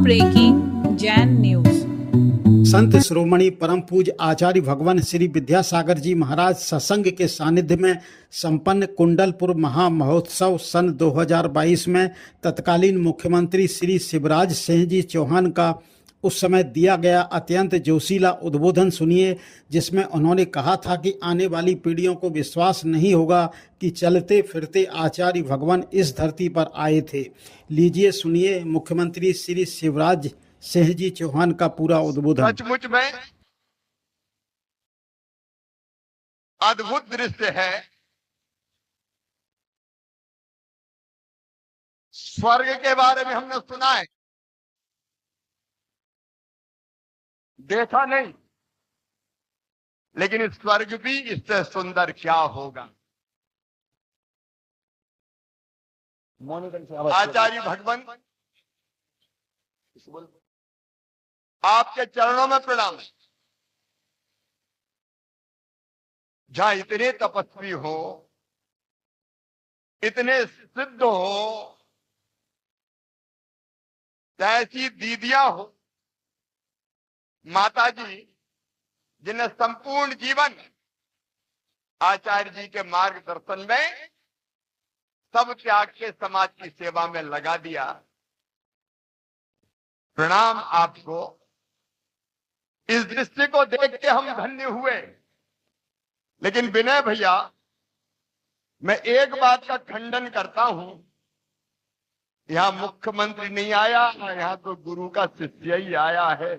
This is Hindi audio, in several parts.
Breaking Jain news. संत श्रोमणी परम पूज्य आचार्य भगवान श्री विद्यासागर जी महाराज सत्संग के सानिध्य में संपन्न कुंडलपुर महा महोत्सव सन 2022 में तत्कालीन मुख्यमंत्री श्री शिवराज सिंह जी चौहान का उस समय दिया गया अत्यंत जोशीला उद्बोधन सुनिए, जिसमें उन्होंने कहा था कि आने वाली पीढ़ियों को विश्वास नहीं होगा कि चलते फिरते आचार्य भगवान इस धरती पर आए थे। लीजिए सुनिए मुख्यमंत्री श्री शिवराज सिंह जी चौहान का पूरा उद्बोधन। सचमुच में अद्भुत दृश्य है। स्वर्ग के बारे में हमने सुना है, देखा नहीं, लेकिन स्वर्ग भी इससे सुंदर क्या होगा। आचार्य भगवान आपके चरणों में प्रणाम है। जहां इतने तपस्वी हो, इतने सिद्ध हो, ऐसी दीदियां हो, माता जी जिन्हें संपूर्ण जीवन आचार्य जी के मार्गदर्शन में सब त्याग के समाज की सेवा में लगा दिया। प्रणाम आपको। इस दृश्य को देख के हम धन्य हुए। लेकिन विनय भैया, मैं एक बात का खंडन करता हूं, यहां मुख्यमंत्री नहीं आया, यहां तो गुरु का शिष्य ही आया है।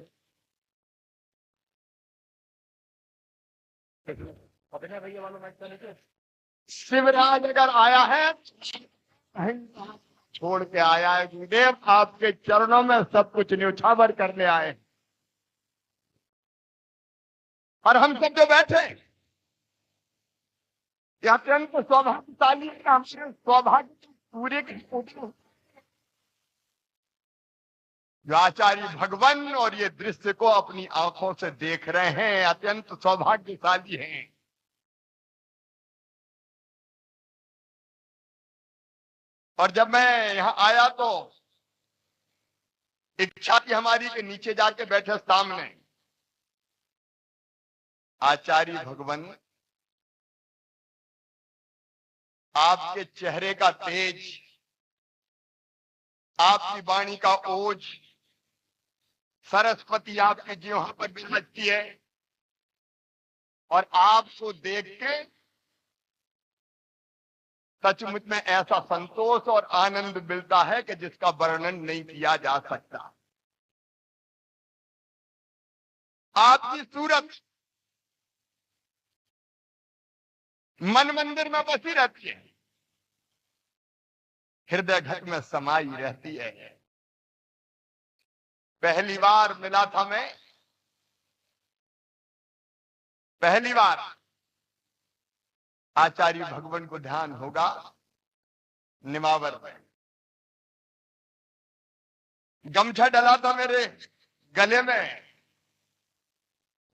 शिवराज अगर आया है छोड़ के आया है। गुरुदेव आपके चरणों में सब कुछ न्यौछावर करने आए, और हम सब जो बैठे ये अत्यंत सौभाग्यशाली है। हमने सौभाग्य पूरे जो आचार्य भगवान और ये दृश्य को अपनी आंखों से देख रहे हैं, अत्यंत सौभाग्यशाली हैं। और जब मैं यहां आया तो इच्छा थी हमारी कि नीचे जाके बैठे सामने आचार्य भगवान, आपके चेहरे का तेज, आपकी वाणी का ओज, सरस्वती आपके जीवन पर विराजती है, और आपको देख के सचमुच में ऐसा संतोष और आनंद मिलता है कि जिसका वर्णन नहीं किया जा सकता। आपकी सूरत मन मंदिर में बसी रहती है, हृदय घट में समाई रहती है। पहली बार मिला था मैं, पहली बार आचार्य भगवान को ध्यान होगा निमावर में। गमछा डला था मेरे गले में,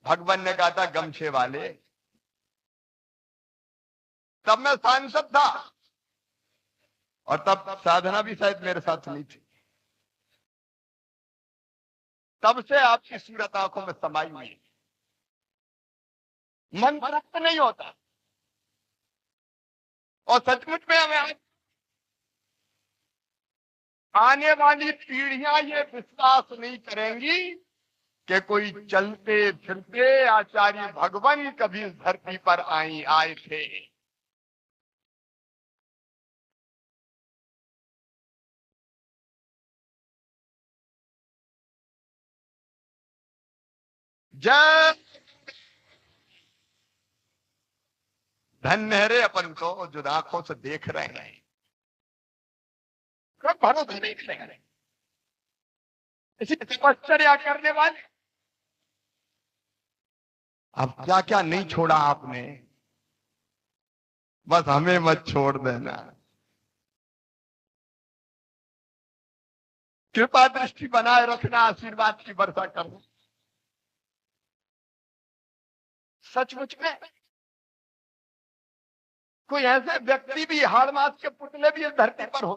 भगवान ने कहा था गमछे वाले। तब मैं सांसद था, और तब साधना भी शायद मेरे साथ नहीं थी। तब से आपकी सूरत आंखों में समाई हुई है। मन तृप्त नहीं होता, और सचमुच में हमें आने वाली पीढ़ियां ये विश्वास नहीं करेंगी कि कोई चलते फिरते आचार्य भगवान कभी इस धरती पर आए थे। जय धन्य है रे अपन को जो आंखों से देख रहे हैं। भरोसा नहीं करें, इसी तपश्चर्या करने वाले। अब क्या क्या नहीं छोड़ा आपने, बस हमें मत छोड़ देना। कृपा दृष्टि बनाए रखना, आशीर्वाद की वर्षा करना। सचमुच में कोई ऐसे व्यक्ति भी, हाड़ मास के पुतले भी इस धरती पर हो।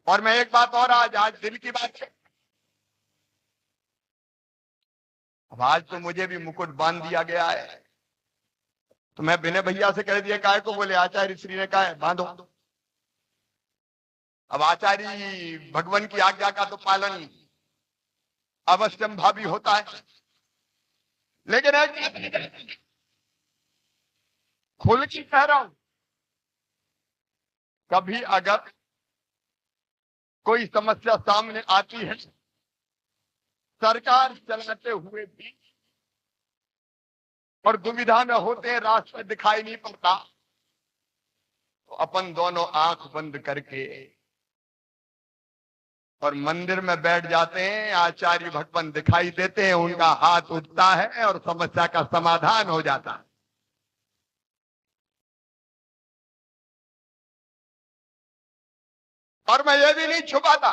और मैं एक बात और आज दिल की बात है। अब आज तो मुझे भी मुकुट बांध दिया गया है, तो मैं विनय भैया से कह दिया काय को, बोले आचार्य श्री ने कहा है बांधो। अब आचार्य भगवान की आज्ञा का तो पालन अवश्यम भावी होता है, लेकिन एक खुल के कह रहा हूं, कभी अगर कोई समस्या सामने आती है, सरकार चलाते हुए भी और दुविधा में होते हैं, रास्ता दिखाई नहीं पड़ता, तो अपन दोनों आंख बंद करके और मंदिर में बैठ जाते हैं। आचार्य भगवान दिखाई देते हैं, उनका हाथ उठता है और समस्या का समाधान हो जाता है। और मैं ये भी नहीं छुपाता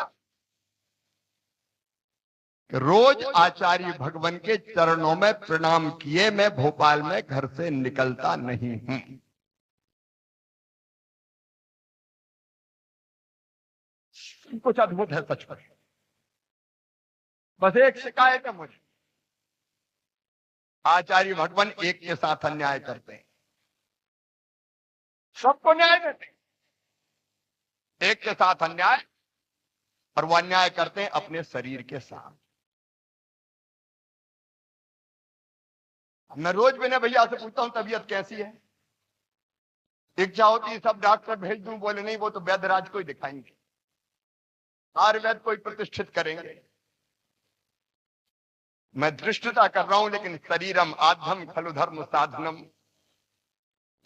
कि रोज आचार्य भगवान के चरणों में प्रणाम किए मैं भोपाल में घर से निकलता नहीं हूं। कुछ अद्भुत है सच में। बस एक शिकायत है मुझे, आचार्य भगवान एक के साथ अन्याय करते हैं, सबको न्याय देते हैं, एक के साथ अन्याय, और वो अन्याय करते हैं अपने शरीर के साथ। मैं रोज विनय भैया से पूछता हूं तबीयत कैसी है, इच्छा होती सब डॉक्टर भेज दूं, बोले नहीं वो तो वैद्यराज को ही दिखाएंगे, आयुर्वेद को ही प्रतिष्ठित करेंगे। मैं दृष्टता कर रहा हूं, लेकिन शरीरम आधम खलु धर्म साधनम,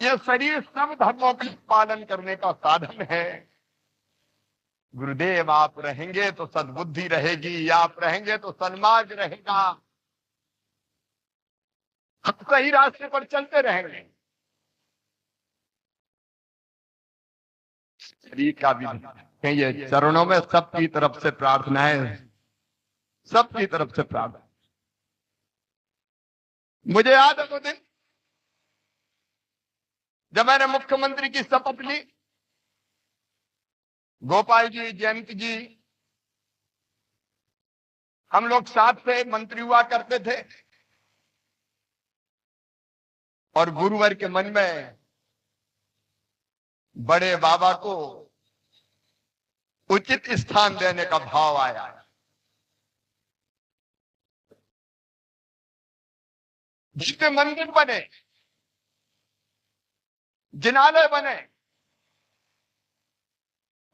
ये शरीर सब धर्मों का पालन करने का साधन है। गुरुदेव आप रहेंगे तो सद्बुद्धि रहेगी, आप रहेंगे तो सन्मार्ग रहेगा, हम सही रास्ते पर चलते रहेंगे। शरीर का भी ये चरणों में सबकी तरफ से प्रार्थना है, सबकी तरफ से प्रार्थना। मुझे याद है वो दिन जब मैंने मुख्यमंत्री की शपथ ली, गोपाल जी, जयंत जी, हम लोग साथ से मंत्री हुआ करते थे, और गुरुवर के मन में बड़े बाबा को उचित स्थान देने का भाव आया। जितने मंदिर बने, जिनालय बने,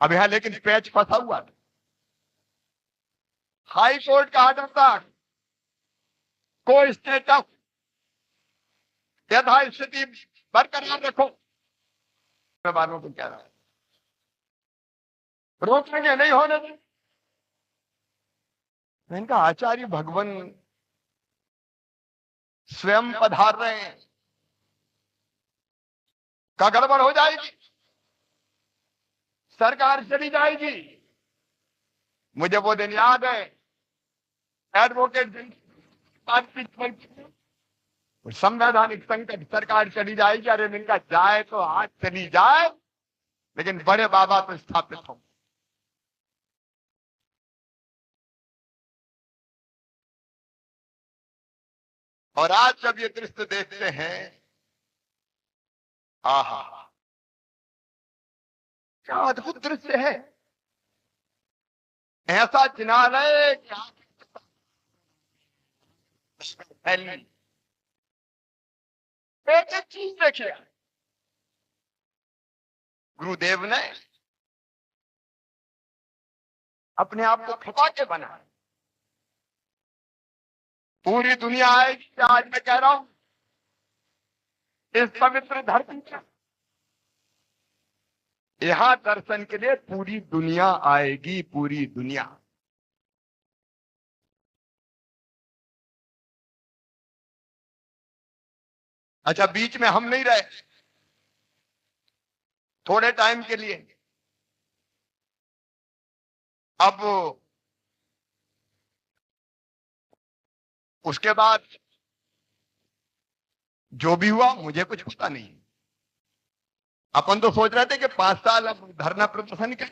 अब यहां लेकिन पैच फंसा हुआ था। हाई कोर्ट का आर्डर था, को स्टेटस यथा स्थिति बरकरार रखो। मैं बालों को कह रहा हूं, रोकेंगे नहीं होने दें। इनका आचार्य भगवान स्वयं पधार रहे हैं, का गड़बड़ हो जाएगी, सरकार चली जाएगी। मुझे वो दिन याद है, एडवोकेट संवैधानिक संकट, सरकार चली जाएगी, अरे इनका जाए तो आज चली जाए, लेकिन बड़े बाबा तो स्थापित हों। और आज जब ये दृश्य देखते हैं, आहा क्या अद्भुत दृश्य है। ऐसा जिनालय क्या एक एक चीज देखिए, गुरुदेव ने अपने आप को खपा के बनाया। पूरी दुनिया आएगी, आज मैं कह रहा हूं, इस पवित्र धरती पर यहां दर्शन के लिए पूरी दुनिया आएगी, पूरी दुनिया। अच्छा, बीच में हम नहीं रहे, थोड़े टाइम के लिए। अब उसके बाद जो भी हुआ मुझे कुछ पता नहीं। अपन तो सोच रहे थे कि 5 साल अब धरना प्रदर्शन के,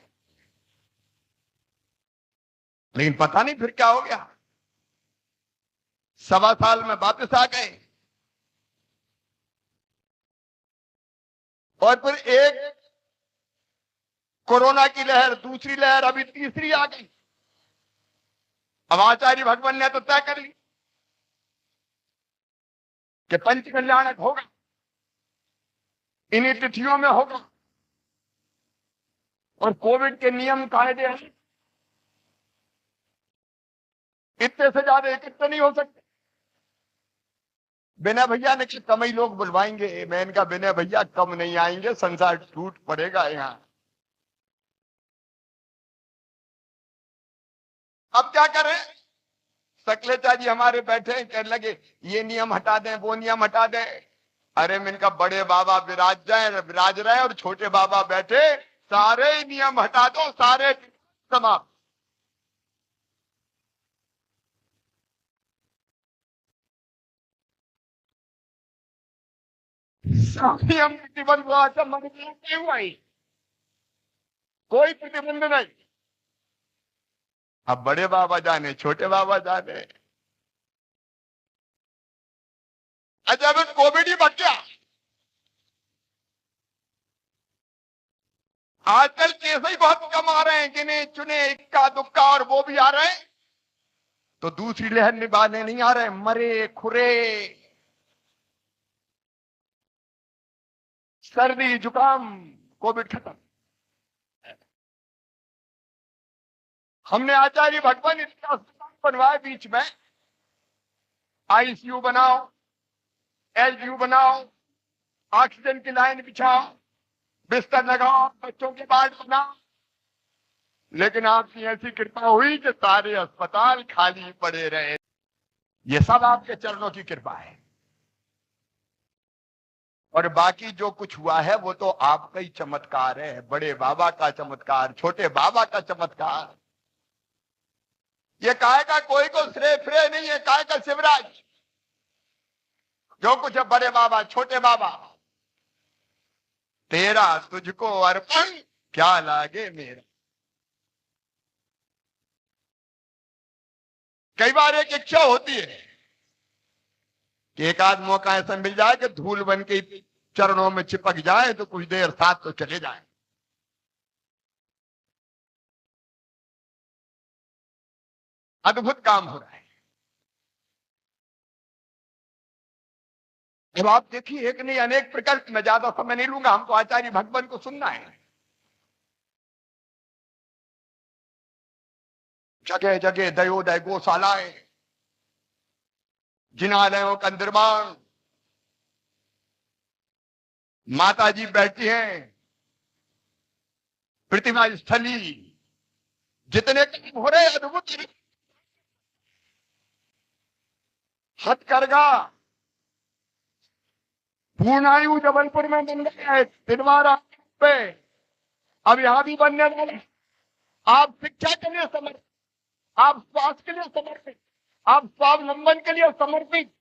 लेकिन पता नहीं फिर क्या हो गया, 1.25 साल में वापस आ गए। और फिर एक कोरोना की लहर, दूसरी लहर, अभी तीसरी आ गई। अब आचार्य भगवान ने तो तय कर ली कि पंच कल्याणक होगा, इन्हीं तिथियों में होगा। और कोविड के नियम कायदे हैं, इतने से ज्यादा इकट्ठे नहीं हो सकते। विनय भैया ने कि कम ही लोग बुलवाएंगे। मैं इनका विनय भैया कम नहीं आएंगे, संसार टूट पड़ेगा यहाँ। अब क्या करें? सकलेचा जी हमारे बैठे हैं, कहने लगे ये नियम हटा दें, वो नियम हटा दें। अरे मैं इनका बड़े बाबा विराज रहे और छोटे बाबा बैठे, सारे नियम हटा दो, सारे समाप्त। नियम प्रतिबंध हुआ, नहीं हुआ ही, कोई प्रतिबंध नहीं। अब बड़े बाबा जाने, छोटे बाबा जाने। अच्छा, अब कोविड ही बच गया। आजकल केस ही बहुत कम आ रहे हैं, गिने चुने इक्का दुक्का, और वो भी आ रहे हैं तो दूसरी लहर निभाने नहीं आ रहे, मरे खुरे, सर्दी जुकाम, कोविड खत्म। हमने आचार्य भगवान इतना अस्पताल बनवाए बीच में, आईसीयू बनाओ, एलजीयू बनाओ, ऑक्सीजन की लाइन बिछाओ, बिस्तर लगाओ, बच्चों के वार्ड बनाओ, लेकिन आपकी ऐसी कृपा हुई कि सारे अस्पताल खाली पड़े रहे। ये सब आपके चरणों की कृपा है। और बाकी जो कुछ हुआ है वो तो आपका ही चमत्कार है, बड़े बाबा का चमत्कार, छोटे बाबा का चमत्कार। ये काय का कोई को श्रेय फ्रेय नहीं है, काय का शिवराज। जो कुछ है बड़े बाबा, छोटे बाबा, तेरा तुझको अर्पण, क्या लागे मेरा। कई बार एक इच्छा होती है कि एक आध मौका ऐसा मिल जाए कि धूल बन के चरणों में चिपक जाए तो कुछ देर साथ तो चले जाए। अद्भुत काम हो रहा है। अब आप देखिए, एक नहीं अनेक प्रकार, मैं ज्यादा समय नहीं लूंगा, हमको आचार्य भगवान को सुनना है। जगह जगह दयोदय गौशालाएं, जिनालयों का निर्माण, माता जी बैठी हैं, प्रतिमा स्थली, जितने काम हो रहे अद्भुत। हथकरघा पूर्णायु जबलपुर में बन गया है, तिलवारा पे, अब यहां भी बनने वाले। आप शिक्षा के लिए समर्पित, आप स्वास्थ्य के लिए समर्पित, आप स्वावलंबन के लिए समर्पित,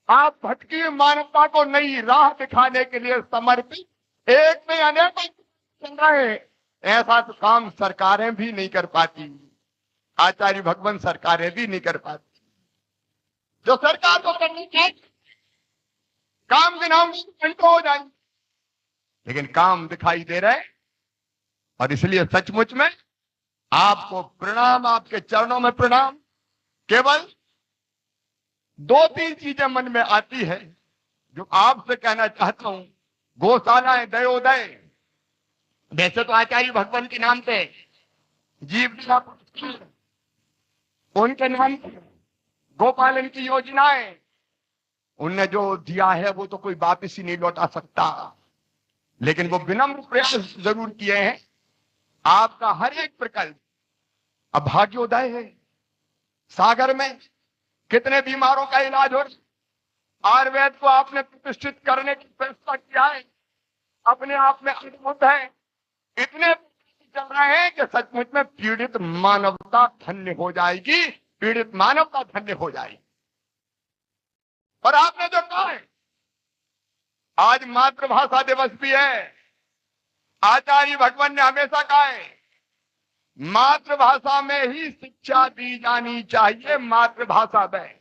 आप भटकी मानवता को नई राह दिखाने के लिए समर्पित। एक में अनेक चल रहे हैं। ऐसा तो काम सरकारें भी नहीं कर पाती, आचार्य भगवान सरकारें भी नहीं कर पाती। जो सरकार को करनी चाहिए, काम के नाम घंटों हो जाएंगे, लेकिन काम दिखाई दे रहे। और इसलिए सचमुच में आपको प्रणाम, आपके चरणों में प्रणाम। केवल 2-3 चीजें मन में आती है जो आपसे कहना चाहता हूं। गौशालाएं, दयोदय, वैसे तो आचार्य भगवान के नाम पे जीव, उनके नाम पे गोपालन की योजनाएं, उनने जो दिया है वो तो कोई वापिस ही नहीं लौटा सकता, लेकिन वो विनम्र प्रयास जरूर किए हैं। आपका हर एक प्रकल्प अब भाग्योदय है। सागर में कितने बीमारों का इलाज हो रहा, आयुर्वेद को आपने प्रतिष्ठित करने की फैसला किया है, अपने आप में अद्भुत है। इतने चल रहे हैं कि सचमुच में पीड़ित मानवता धन्य हो जाएगी, पीड़ित मानवता धन्य हो जाएगी। और आपने जो कहा है, आज मातृभाषा दिवस भी है। आचार्य भगवान ने हमेशा कहा है मातृभाषा में ही शिक्षा दी जानी चाहिए। मातृभाषा में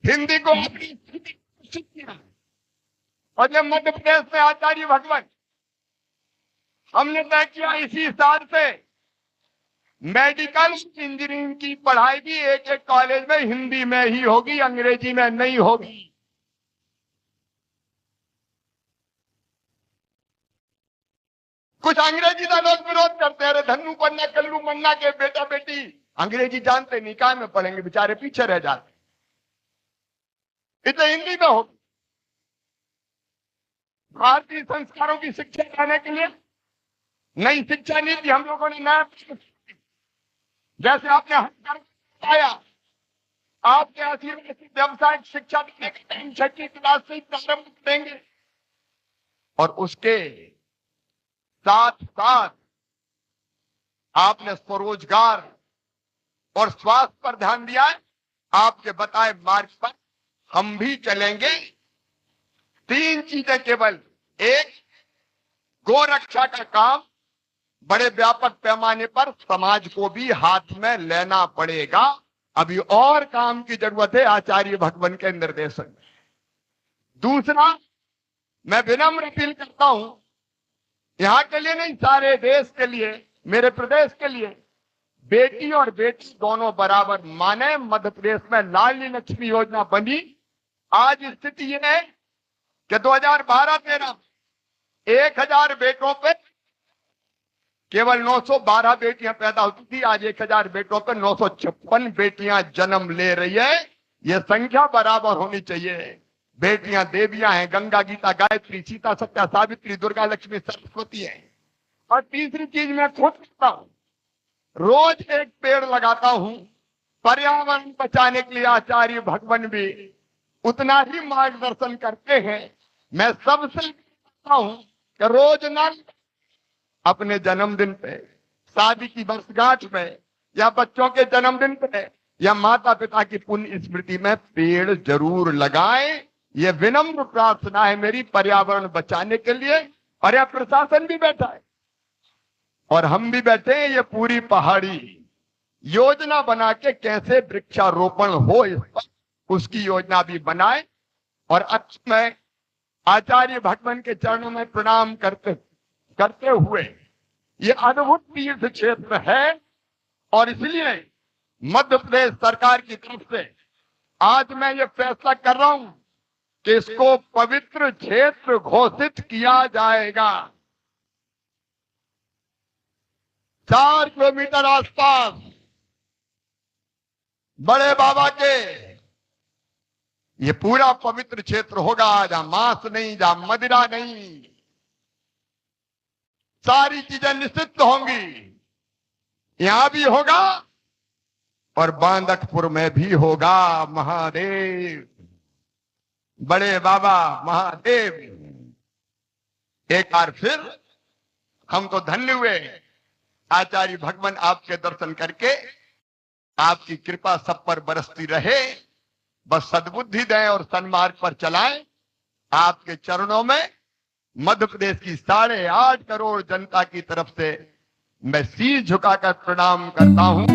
हिंदी को अपनी स्थिति घोषित किया। और जब मध्य प्रदेश में आचार्य भगवन हमने तय किया इसी साल से मेडिकल इंजीनियरिंग की पढ़ाई भी एक एक कॉलेज में हिंदी में ही होगी, अंग्रेजी में नहीं होगी। कुछ अंग्रेजी का लोग विरोध करते हैं, अरे धन्नू पन्ना कल्लू मन्ना के बेटा बेटी अंग्रेजी जानते नहीं, काय में पढ़ेंगे, बेचारे पीछे रह जाते। इसे हिंदी में होगी। भारतीय संस्कारों की शिक्षा देने के लिए नई शिक्षा नीति हम लोगों ने नया, जैसे आपने बताया, आपके आशीर्वाद से व्यावसायिक शिक्षा देने का टाइम 6वीं क्लास से ही प्रारंभ करेंगे। और उसके साथ साथ आपने स्वरोजगार और स्वास्थ्य पर ध्यान दिया है। आपके बताए मार्ग पर हम भी चलेंगे। 3 चीजें केवल, एक, गोरक्षा का काम बड़े व्यापक पैमाने पर समाज को भी हाथ में लेना पड़ेगा। अभी और काम की जरूरत है आचार्य भगवन के निर्देशन में। दूसरा, मैं विनम्र अपील करता हूं, यहां के लिए नहीं, सारे देश के लिए, मेरे प्रदेश के लिए, बेटी और बेटी दोनों बराबर माने। मध्य प्रदेश में लाडली लक्ष्मी योजना बनी। आज स्थिति यह है कि 2012-13 1000 बेटों पे केवल 912 बेटियां पैदा होती थी। आज 1000 बेटों पे 956 बेटियां जन्म ले रही है। यह संख्या बराबर होनी चाहिए। बेटियां देवियां हैं, गंगा, गीता, गायत्री, सीता, सत्या, सावित्री, दुर्गा, लक्ष्मी, सरस्वती है। और तीसरी चीज मैं खुद करता हूं, रोज एक पेड़ लगाता हूं। पर्यावरण बचाने के लिए आचार्य भगवन भी उतना ही मार्गदर्शन करते हैं। मैं सबसे कहता हूं कि रोज ना अपने जन्मदिन पे, शादी की वर्षगांठ में, या बच्चों के जन्मदिन पे, या माता पिता की पुण्य स्मृति में पेड़ जरूर लगाएं। यह विनम्र प्रार्थना है मेरी, पर्यावरण बचाने के लिए। और यह प्रशासन भी बैठा है और हम भी बैठे हैं। ये पूरी पहाड़ी योजना बना के कैसे वृक्षारोपण हो, इस पर उसकी योजना भी बनाए। और मैं आचार्य भगवन के चरणों में प्रणाम करते हुए, ये अद्भुत तीर्थ क्षेत्र है और इसलिए मध्य प्रदेश सरकार की तरफ से आज मैं ये फैसला कर रहा हूं कि इसको पवित्र क्षेत्र घोषित किया जाएगा। 4 किलोमीटर आसपास बड़े बाबा के ये पूरा पवित्र क्षेत्र होगा, जहां मांस नहीं, जहां मदिरा नहीं, सारी चीजें निषिद्ध होंगी। यहां भी होगा और बांदकपुर में भी होगा। महादेव, बड़े बाबा महादेव, एक बार फिर हम तो धन्य हुए आचार्य भगवन आपके दर्शन करके। आपकी कृपा सब पर बरसती रहे, बस सद्बुद्धि दें और सन्मार्ग पर चलाएं। आपके चरणों में मध्य प्रदेश की 8.5 करोड़ जनता की तरफ से मैं शीश झुकाकर प्रणाम करता हूं।